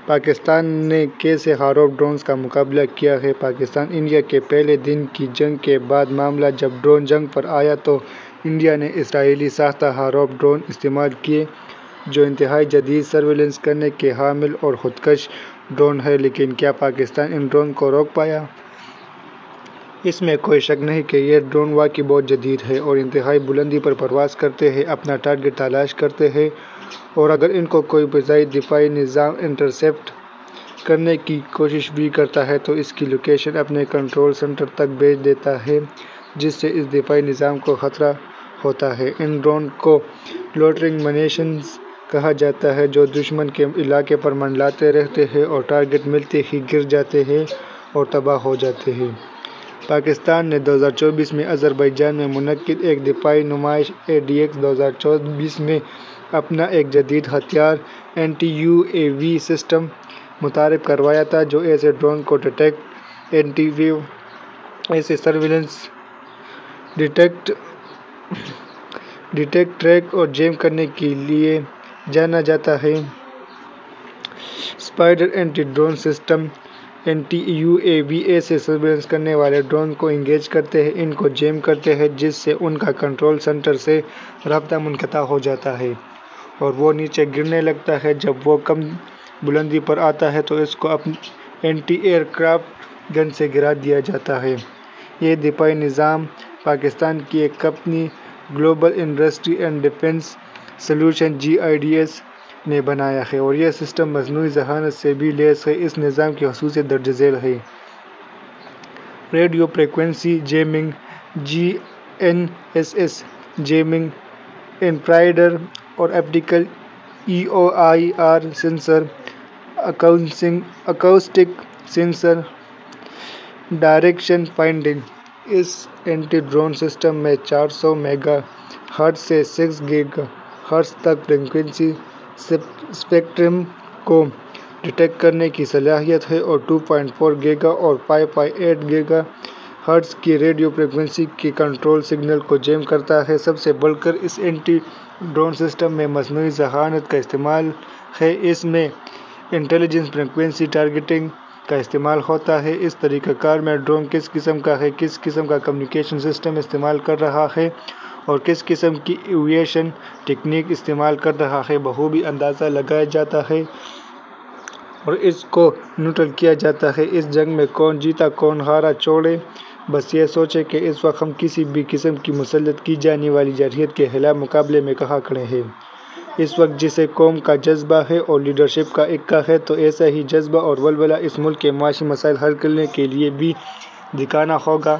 پاکستان نے کیسے ہاروپ ڈرونز کا مقابلہ کیا ہے؟ پاکستان انڈیا کے پہلے دن کی جنگ کے بعد معاملہ جب ڈرون جنگ پر آیا تو انڈیا نے اسرائیلی ساختہ ہاروپ ڈرون استعمال کیے جو انتہائی جدید سرویلنس کرنے کے حامل اور خودکش ڈرون ہیں، لیکن کیا پاکستان ان ڈرون کو روک پایا؟ اس میں کوئی شک نہیں کہ یہ ڈرون واقعی بہت جدید ہیں اور انتہائی بلندی پر پرواز کرتے ہیں، اپنا ٹارگٹ تلاش کرتے ہیں اور اگر ان کو کوئی فضائی دفاعی نظام انٹرسیپٹ کرنے کی کوشش بھی کرتا ہے تو اس کی لوکیشن اپنے کنٹرول سینٹر تک بھیج دیتا ہے، جس سے اس دفاعی نظام کو خطرہ ہوتا ہے۔ ان ڈرون کو لوٹرنگ منیشنز کہا جاتا ہے جو دشمن کے علاقے پر منڈلاتے رہتے ہیں اور ٹارگٹ ملتے ہی گر جاتے ہیں اور تباہ ہو جاتے ہیں۔ پاکستان نے 2024 میں آذربائیجان میں منعقد ایک دفاعی نمائش ADX 2024 میں اپنا ایک جدید ہتھیار اینٹی UAV سسٹم متعارف کروایا تھا جو ایسے ڈرون کو ڈیٹیکٹ، اینٹی ویو، ایسے سرویلنس، ڈیٹیکٹ، ٹریک اور جیم کرنے کے لیے جانا جاتا ہے۔ Spider anti drone system anti UAV ایسے سرویلنس کرنے والے ڈرون کو انگیج کرتے ہیں، ان کو جیم کرتے ہیں جس سے ان کا کنٹرول سینٹر سے رابطہ منقطع ہو جاتا ہے اور وہ نیچے گرنے لگتا ہے۔ جب وہ کم بلندی پر آتا ہے تو اس کو اینٹی ایئر کرافٹ گن سے گرا دیا جاتا ہے۔ یہ دفاعی نظام پاکستان کی ایک company global industry and defence solution GIDS نے بنایا ہے اور یہ سسٹم مصنوعی ذہانت سے بھی لیس ہے۔ اس نظام کی خصوصیات درج ذیل ہیں: radio frequency jamming, GNSS jamming, infrared اور optical EOIR sensor, acoustic sensor, direction finding. اس اینٹی ڈرون سسٹم میں 400 میگا ہرٹز سے 6 گیگا ہرٹز تک فریکوینسی اسپیکٹرم کو ڈیٹیکٹ کرنے کی صلاحیت ہے اور 2.4 گیگا اور 5.8 گیگا ہرٹز کی ریڈیو فریکوینسی کے کنٹرول سگنل کو جیم کرتا ہے۔ سب سے بڑھ کر اس اینٹی ڈرون سسٹم میں مصنوعی ذہانت کا استعمال ہے۔ اس میں انٹیلیجنٹ فریکوینسی ٹارگیٹنگ کا استعمال ہوتا ہے۔ اس طریقہ کار میں ڈرون کس قسم کا ہے، کس قسم کا کمیونیکیشن سسٹم استعمال کر رہا ہے اور کس قسم کی ایویشن ٹیکنیک استعمال کر رہا ہے بخوبی اندازہ لگایا جاتا ہے اور اس کو نیوٹرل کیا جاتا ہے۔ اس جنگ میں کون جیتا کون ہارا چھوڑیں، بس یہ سوچیں کہ اس وقت ہم کسی بھی قسم کی مسلط کی جانے والی جارحیت کے خلاف مقابلے میں کہاں کھڑے ہیں۔ اس وقت جسے قوم کا جذبہ ہے اور لیڈرشپ کا اکا ہے تو ایسا ہی جذبہ اور ولولہ اس ملک کے معاشی مسائل حل کرنے کے لیے بھی دکھانا ہوگا۔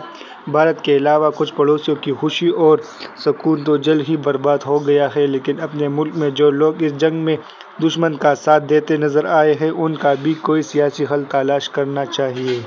بھارت کے علاوہ کچھ پڑوسیوں کی خوشی اور سکون تو جلد ہی برباد ہو گیا ہے، لیکن اپنے ملک میں جو لوگ اس جنگ میں دشمن کا ساتھ دیتے نظر آئے ہیں ان کا بھی کوئی سیاسی حل تلاش کرنا چاہیے۔